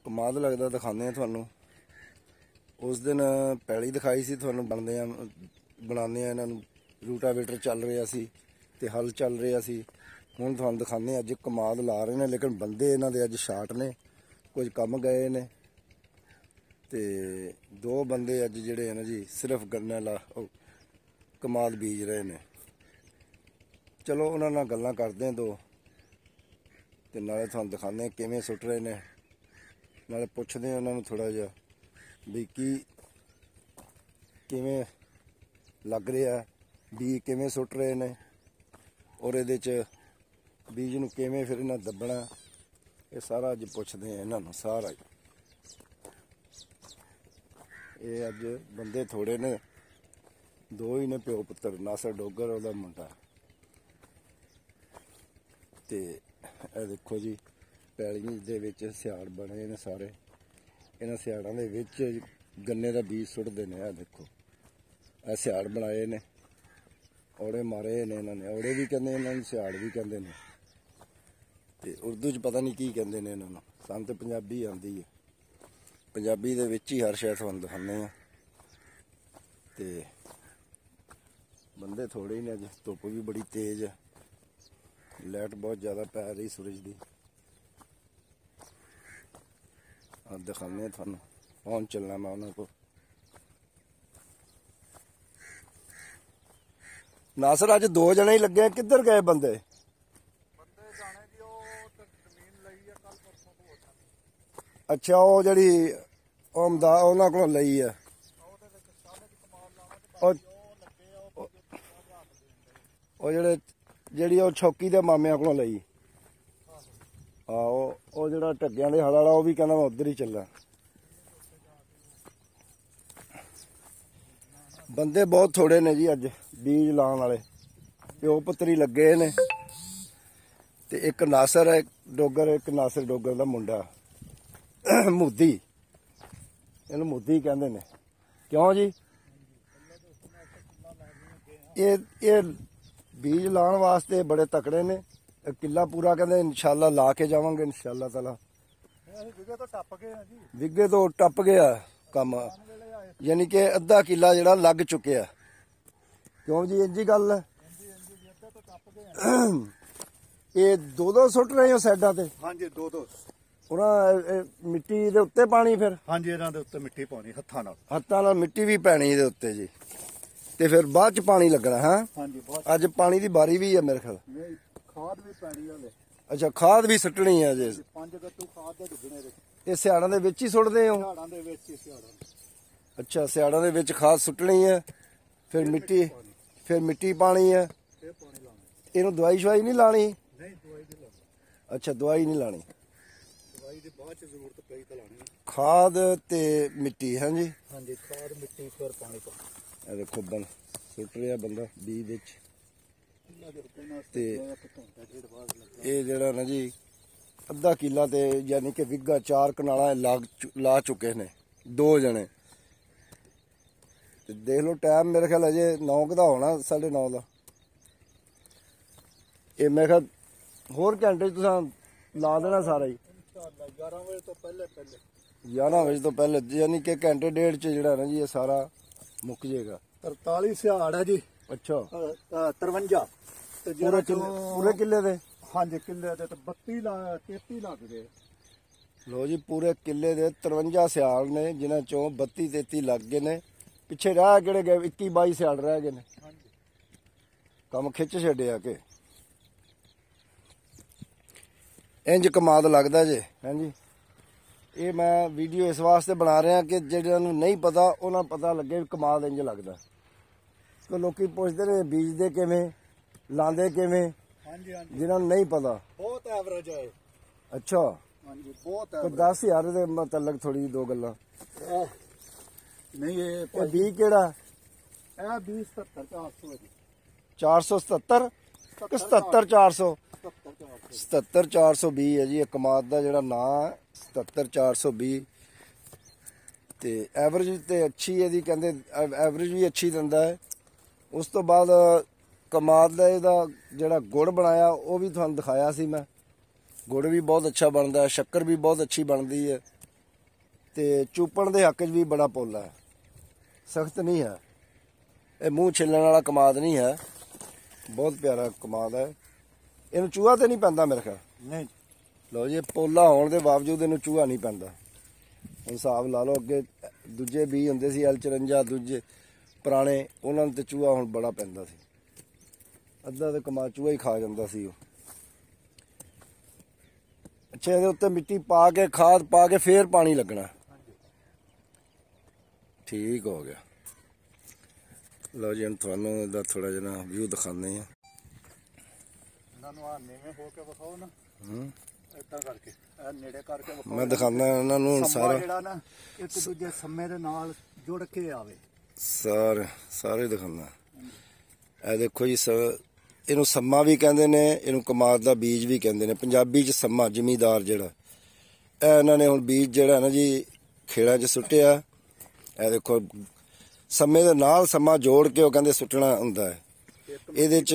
कमाल लगदा दिखाने थानू। उस दिन पैली दिखाई सी थानू बनाने इन्हां नू रूटावेटर चल रहा सी ते हल चल रहा सी। हुण थानू दिखाने अज कमाद ला रहे ने, लेकिन बंदे इन्हां दे अज शार्ट ने, कुछ कम गए ने ते दो बंदे अज जिहड़े है ना जी सिर्फ गन्ना कमाद बीज रहे ने। चलो उन्हां नाल गल्लां करदे दो ते नाले थानू दिखाने किवें सुट रहे ने, नाले पुछदे उन्हां नू थोड़ा जिहा भी किवें लग रहा, बी किवें सुट रहे ने और इहदे च बीज नू किवें फिर इन्हां दब्बना, ये सारा अज पुछदे हैं इन्हां नू सारा। ये अज बंदे थोड़े ने, दो ही ने प्यो पुत्तर, नासर डोगर ओहदा मुंडा। ते ए देखो जी पैली दे विच सियाड़ बने ने सारे, इन्हां सियाड़ां दे विच गन्ने दा बीज सुटदे ने। आ देखो ए सियाड़ बनाए ने, औड़े मारे ने इन्हां ने, औड़े भी कहंदे इन्हां नूं, सियाड़ भी कहंदे ने ते उर्दू च पता नहीं की कहंदे ने इन्हां नूं। सानूं ते पंजाबी आंदी है, पंजाबी दे विच ही हर शै तुहानूं दिखाने आ। ते बंदे थोड़े ही ने, अज धुप्प भी बड़ी तेज है, लाइट बहुत ज़्यादा पै रही सूरज की। दिखाने थानू पहुँच चलना मैं उन्होंने को। नासर अज दो जने ही लगे, किधर गए बंदे? अच्छा वो जड़ी उन्होंने को लई है, जेड़ी छौकी दे मामिया को लई। आहो जड़ा ढग्गियां दे हल वाला वो भी कहना मैं उधर ही चला। बंदे बहुत थोड़े ने जी अज बीज लाने वाले, प्यो पुत्तरी लगे ने ते एक नासर है डोगर, एक नासर डोगर का मुंडा मोदी, इन्हूं मोदी कहंदे ने। क्यों जी? ये बीज लाने वास्ते बड़े तकड़े ने, किला पूरा कहते इंशाल्लाह ला के जावांगे इंशाल्लाह ताला। विगे तो टप गया कम, यानी कि अद्धा किला जिहड़ा लग चुकिया। क्यों जी इंजी गल है? ये दो सुट रहे हो साइडा ते? हाँ जी दो। मिट्टी दे उत्ते पानी फिर? हाँ जी इन्हां दे उत्ते मिट्टी पानी, हत्थां नाल मिट्टी भी पैनी दे उत्ते जी, ते फिर बाद च पानी लगना है। हाँ जी अज पानी दी बारी भी है मेरे ख्याल। खाद भी पैनी है। अच्छा खाद भी सुट्टनी है जी? 5 गट्टू खाद दे डुगणे दे। ये सियाड़ां दे विच ही सुट्टदे हो? सियाड़ां दे विच ही, सियाड़ां। अच्छा सियाड़ां दे विच खाद सुट्टनी है, फिर मिट्टी पानी है। इहनूं दवाई शवाई नहीं लानी? नहीं दवाई नहीं लानी। अच्छा दवाई नहीं लानी, दवाई दी बाद च जरूरत पई तां लानी। खाद ते मिट्टी है जी? हाँ जी खाद मिट्टी फिर पानी पानी। देखो बन सुट रहा बंदा बीज विच ते ये जड़ा ना जी अद्धा किला ते यानी कि विगा 4 कनाला ला चुके ने दो जने। देख लो टाइम मेरे ख्याल अजे 9 का होना, 9:30 का। ये मेरे ख्याल होर घंटे तुसां ला देना सारा ही 11 बजे तो पहले 11 बजे तो पहले, यानी कि घंटे डेढ़ च जिहड़ा ना जी ये सारा मुक जाएगा। 43 सियाड़ है जी। अच्छा 53 पूरे किले दे? हाँ जी किले दे 33 लग गए। लो जी पूरे किले दे 53 सियाड़ ने, जिन्हां चों 32-33 लग गए ने। पिछे रह किहड़े गए? 21-22 सियाड़ रह गए ने। कम खिच छड्डिया के इंज कमाद लगदा जे। हाँ जी ये मैं वीडियो इस वास्ते बना रहा कि जिन्हां नूं नहीं पता उन्हां पता लगे कमाद इंज लगदा। तो लोग पुछते ने बीजते किवें लांदे किवें, जिन्हां नूं नहीं पता। बहुत एवरेज है। अच्छा हाँ जी बहुत एवरेज। 10,000 दे मतलब थोड़ी दो गल्लां नहीं। ये बीज केड़ा? ए बीज 477 कि 77-400? 77-420 है जी कमाद का जिहड़ा नां है, 77-420। ते एवरेज तो अच्छी है जी, कहते एवरेज भी अच्छी दिंदा है। उस तो बाद कमाद का इहदा जिहड़ा गुड़ बनाया वो भी तुहानूं दिखाया सी मैं। गुड़ भी बहुत अच्छा बनता है, शक्कर भी बहुत अच्छी बनती है। ਤੇ ਚੂਪਣ ਦੇ ਹੱਕ 'ਚ ਵੀ ਬੜਾ ਪੋਲਾ ਹੈ, ਸਖਤ ਨਹੀਂ ਹੈ। ਇਹ ਮੂੰਹ ਛਿੱਲਣ ਵਾਲਾ ਕਮਾਦ ਨਹੀਂ ਹੈ, ਬਹੁਤ ਪਿਆਰਾ ਕਮਾਦ ਹੈ। ਇਹਨੂੰ ਚੂਹਾ ਤੇ ਨਹੀਂ ਪੈਂਦਾ ਮੇਰੇ ਖਿਆਲ ਨਹੀਂ। ਲਓ ਜੀ, ਪੋਲਾ ਹੋਣ ਦੇ ਬਾਵਜੂਦ ਇਹਨੂੰ ਚੂਹਾ ਨਹੀਂ ਪੈਂਦਾ। ਹਿਸਾਬ ਲਾ ਲਓ, ਅੱਗੇ ਦੂਜੇ ਬੀਜ ਹੁੰਦੇ ਸੀ L54 ਦੂਜੇ ਪੁਰਾਣੇ, ਉਹਨਾਂ ਨੂੰ ਤੇ ਚੂਹਾ ਹੁਣ ਬੜਾ ਪੈਂਦਾ ਸੀ। ਅੱਧਾ ਤੇ ਕਮਾਦ ਚੂਹਾ ਹੀ ਖਾ ਜਾਂਦਾ ਸੀ ਉਹ। ਅੱਛਾ, ਇਹਦੇ ਉੱਤੇ ਮਿੱਟੀ ਪਾ ਕੇ ਖਾਦ ਪਾ ਕੇ ਫੇਰ ਪਾਣੀ ਲੱਗਣਾ। ਠੀਕ ਹੋ ਗਿਆ। ਲਓ ਜੀ, ਹੁਣ ਤੁਹਾਨੂੰ ਇਹਦਾ ਥੋੜਾ ਜਿਹਾ ਵਿਊ ਦਿਖਾਉਂਦੇ ਆ। ਇਹਨਾਂ ਨੂੰ ਆ ਨੇਵੇਂ ਹੋ ਕੇ ਵਿਖਾਓ ਨਾ, ਇਦਾਂ ਕਰਕੇ ਇਹ ਨੇੜੇ ਕਰਕੇ ਵਿਖਾਓ। ਮੈਂ ਦਿਖਾਉਂਦਾ ਇਹਨਾਂ ਨੂੰ ਸਾਰਾ ਜਿਹੜਾ ਨਾ ਇੱਕ ਦੂਜੇ ਸਮੇਂ ਦੇ ਨਾਲ ਜੁੜ ਕੇ ਆਵੇ। ਸਾਰੇ ਦਿਖਾਉਂਦਾ। ਇਹ ਦੇਖੋ ਜੀ, ਇਹਨੂੰ ਸੰਮਾ ਵੀ ਕਹਿੰਦੇ ਨੇ, ਇਹਨੂੰ ਕਮਾਦ ਦਾ ਬੀਜ ਵੀ ਕਹਿੰਦੇ ਨੇ। ਪੰਜਾਬੀ 'ਚ ਸੰਮਾ ਜ਼ਿਮੀਦਾਰ ਜਿਹੜਾ, ਇਹ ਇਹਨਾਂ ਨੇ ਹੁਣ ਬੀਜ ਜਿਹੜਾ ਨਾ ਜੀ ਖੇੜਾਂ 'ਚ ਸੁੱਟਿਆ। ਇਹ ਦੇਖੋ, ਸੰਮੇ ਦੇ ਨਾਲ ਸੰਮਾ ਜੋੜ ਕੇ ਉਹ ਕਹਿੰਦੇ ਸੁੱਟਣਾ ਹੁੰਦਾ ਹੈ। ਇਹਦੇ 'ਚ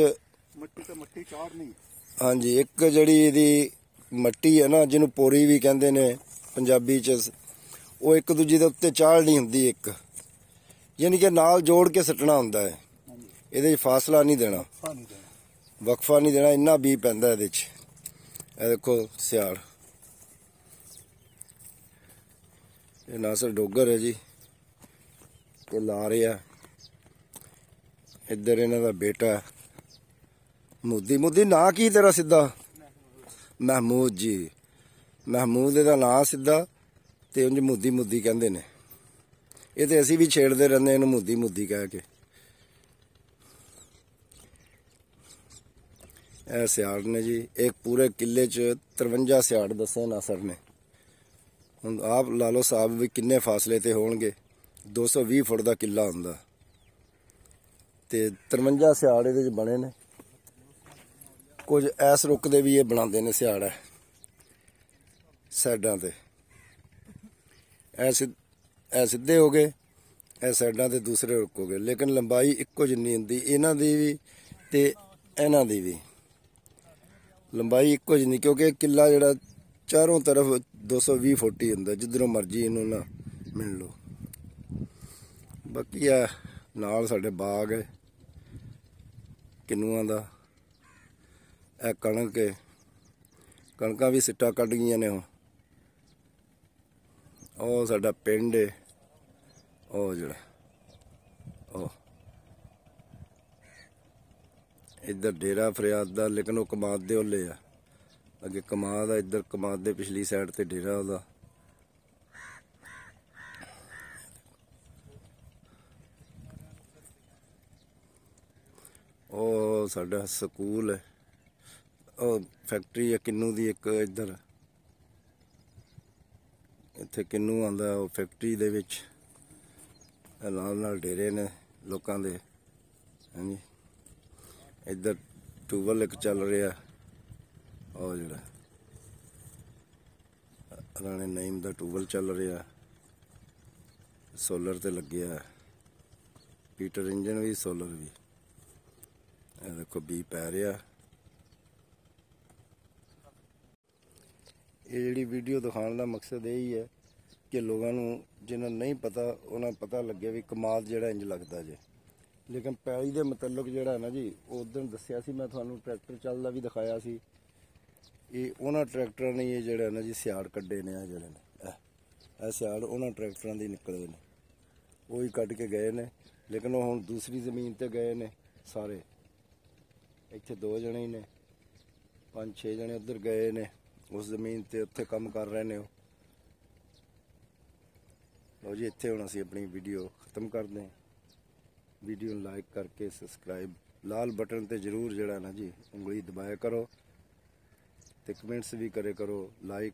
ਮਿੱਟੀ ਤੇ ਮਿੱਟੀ ਚਾੜਨੀ। ਹਾਂਜੀ, ਇੱਕ ਜਿਹੜੀ ਇਹਦੀ ਮੱਟੀ ਹੈ ਨਾ, ਜਿਹਨੂੰ ਪੋਰੀ ਵੀ ਕਹਿੰਦੇ ਨੇ ਪੰਜਾਬੀ 'ਚ, ਉਹ ਇੱਕ ਦੂਜੀ ਦੇ ਉੱਤੇ ਚਾੜਨੀ ਹੁੰਦੀ ਇੱਕ, ਯਾਨੀ ਕਿ ਨਾਲ ਜੋੜ ਕੇ ਸੁੱਟਣਾ ਹੁੰਦਾ ਹੈ। ਇਹਦੇ 'ਚ ਫਾਸਲਾ ਨਹੀਂ ਦੇਣਾ, ਵਕਫਾ ਨਹੀਂ ਦੇਣਾ, ਇੰਨਾ ਬੀਜ ਪੈਂਦਾ ਇਹਦੇ 'ਚ। ਇਹ ਦੇਖੋ ਸਿਆੜ, ਇਹ ਨਾਸਰ ਡੋਗਰ ਹੈ ਜੀ, ਤੇ ਲਾ ਰਿਹਾ। ਇੱਧਰ ਇਹਨਾਂ ਦਾ ਬੇਟਾ ਮੋਦੀ ਨਾਂ ਕੀ ਤੇਰਾ ਸਿੱਧਾ? ਮਹਿਮੂਦ ਜੀ, ਮਹਿਮੂਦ ਇਹਦਾ ਨਾਂ ਸਿੱਧਾ, ਤੇ ਉਂਝ ਮੋਦੀ ਕਹਿੰਦੇ ਨੇ। ਇਹ ਤੇ ਅਸੀਂ ਵੀ ਛੇੜਦੇ ਰਹਿੰਦੇ ਇਹਨੂੰ ਮੋਦੀ ਕਹਿ ਕੇ। ਇਹ ਸਿਆੜ ਨੇ ਜੀ, ਇੱਕ ਪੂਰੇ ਕਿੱਲੇ 'ਚ 53 ਸਿਆੜ ਦੱਸੇ ਨਾਸਰ ਨੇ। ਹੁਣ ਆਪ ਲਾ ਲਓ ਹਿਸਾਬ ਵੀ ਕਿੰਨੇ ਫਾਸਲੇ ਤੇ ਹੋਣਗੇ। 220 ਫੁੱਟ ਦਾ ਕਿੱਲਾ ਹੁੰਦਾ, ਤੇ 53 ਸਿਆੜ ਇਹਦੇ 'ਚ ਬਣੇ ਨੇ। ਕੁਝ ਐਸ ਰੁੱਖ ਦੇ ਵੀ ਇਹ ਬਣਾਉਂਦੇ ਨੇ ਸਿਆੜ ਹੈ ਸਾਈਡਾਂ ਤੇ। ਇਹ ਸਿੱਧੇ ਹੋ ਗਏ, ਇਹ ਸਾਈਡਾਂ ਤੇ ਦੂਸਰੇ ਰੁੱਖ ਹੋ ਗਏ, ਲੇਕਿਨ ਲੰਬਾਈ ਇੱਕੋ ਜਿੰਨੀ ਹੁੰਦੀ ਇਹਨਾਂ ਦੀ ਵੀ ਤੇ ਇਹਨਾਂ ਦੀ ਵੀ। ਲੰਬਾਈ ਇੱਕੋ ਜਿੰਨੀ, ਕਿਉਂਕਿ ਕਿੱਲਾ ਜਿਹੜਾ ਚਾਰੋਂ ਤਰਫ 220 ਫੁੱਟ ਹੀ ਹੁੰਦਾ, ਜਿੱਧਰੋਂ ਮਰਜ਼ੀ ਇਹਨੂੰ ਨਾ ਮਿਲ ਲਓ। ਬਾਕੀ ਆ ਨਾਲ ਸਾਡੇ ਬਾਗ ਹੈ ਕਿੰਨੂਆਂ ਦਾ। ਇਹ ਕਣਕ ਹੈ, ਕਣਕਾਂ ਵੀ ਸਿੱਟਾ ਕੱਢ ਗਈਆਂ ਨੇ। ਉਹ ਸਾਡਾ ਪਿੰਡ ਹੈ, ਉਹ ਜਿਹੜਾ ਉਹ ਇੱਧਰ ਡੇਰਾ ਫਰਿਆਦ ਦਾ, ਲੇਕਿਨ ਉਹ ਕਮਾਦ ਦੇ ਓਲੇ ਆ। ਅੱਗੇ ਕਮਾਦ ਆ, ਇੱਧਰ ਕਮਾਦ ਦੇ ਪਿਛਲੀ ਸਾਈਡ ਤੇ ਡੇਰਾ ਉਹਦਾ। ਉਹ ਸਾਡਾ ਸਕੂਲ ਹੈ, ਉਹ ਫੈਕਟਰੀ ਹੈ ਕਿੰਨੂ ਦੀ ਇੱਕ ਇੱਧਰ, ਇੱਥੇ ਕਿੰਨੂ ਆਉਂਦਾ ਉਹ ਫੈਕਟਰੀ ਦੇ ਵਿੱਚ। ਨਾਲ ਡੇਰੇ ਨੇ ਲੋਕਾਂ ਦੇ। ਹਾਂਜੀ, ਇੱਧਰ ਟਿਊਬਵੈੱਲ ਇੱਕ ਚੱਲ ਰਿਹਾ, ਉਹ ਜਿਹੜਾ ਰਾਣੇ ਨਈਮ ਦਾ ਟਿਊਬਵੈੱਲ ਚੱਲ ਰਿਹਾ, ਸੋਲਰ ਤੇ ਲੱਗਿਆ। ਪੀਟਰ ਇੰਜਨ ਵੀ, ਸੋਲਰ ਵੀ। ਇਹ ਦੇਖੋ ਬੀਜ ਪੈ ਰਿਹਾ। ਇਹ ਜਿਹੜੀ ਵੀਡੀਓ ਦਿਖਾਉਣ ਦਾ ਮਕਸਦ ਇਹ ਹੀ ਹੈ ਕਿ ਲੋਕਾਂ ਨੂੰ ਜਿਹਨਾਂ ਨਹੀਂ ਪਤਾ ਉਹਨਾਂ ਨੂੰ ਪਤਾ ਲੱਗੇ ਵੀ ਕਮਾਦ ਜਿਹੜਾ ਇੰਜ ਲੱਗਦਾ ਜੇ। ਲੇਕਿਨ ਪੈਲੀ ਦੇ ਮੁਤਲਕ ਜਿਹੜਾ ਨਾ ਜੀ, ਉਹ ਉਦੋਂ ਦੱਸਿਆ ਸੀ ਮੈਂ ਤੁਹਾਨੂੰ, ਟਰੈਕਟਰ ਚੱਲਦਾ ਵੀ ਦਿਖਾਇਆ ਸੀ। ਇਹ ਉਹਨਾਂ ਟਰੈਕਟਰਾਂ ਨੇ ਇਹ ਜਿਹੜਾ ਨਾ ਜੀ ਸਿਆੜ ਕੱਢੇ ਨੇ, ਆ ਜਿਹੜੇ ਨੇ ਇਹ ਸਿਆੜ ਉਹਨਾਂ ਟਰੈਕਟਰਾਂ ਦੇ ਨਿਕਲੇ ਨੇ, ਉਹ ਹੀ ਕੱਢ ਕੇ ਗਏ ਨੇ। ਲੇਕਿਨ ਉਹ ਹੁਣ ਦੂਸਰੀ ਜ਼ਮੀਨ ਤੇ ਗਏ ਨੇ ਸਾਰੇ। ਇੱਥੇ 2 ਜਣੇ ਹੀ ਨੇ, 5-6 ਜਣੇ ਉੱਧਰ ਗਏ ਨੇ ਉਸ ਜ਼ਮੀਨ ਤੇ, ਉੱਥੇ ਕੰਮ ਕਰ ਰਹੇ ਨੇ ਉਹ। ਲਓ ਜੀ, ਇੱਥੇ ਹੁਣ ਅਸੀਂ ਆਪਣੀ ਵੀਡੀਓ ਖਤਮ ਕਰਦੇ ਹਾਂ। ਵੀਡੀਓ ਨੂੰ ਲਾਈਕ ਕਰਕੇ ਸਬਸਕ੍ਰਾਈਬ, ਲਾਲ ਬਟਨ ਤੇ ਜ਼ਰੂਰ ਜਿਹੜਾ ਨਾ ਜੀ ਉਂਗਲੀ ਦਬਾਇਆ ਕਰੋ, ਤੇ ਕਮੈਂਟਸ ਵੀ ਕਰੇ ਕਰੋ ਲਾਈਕ।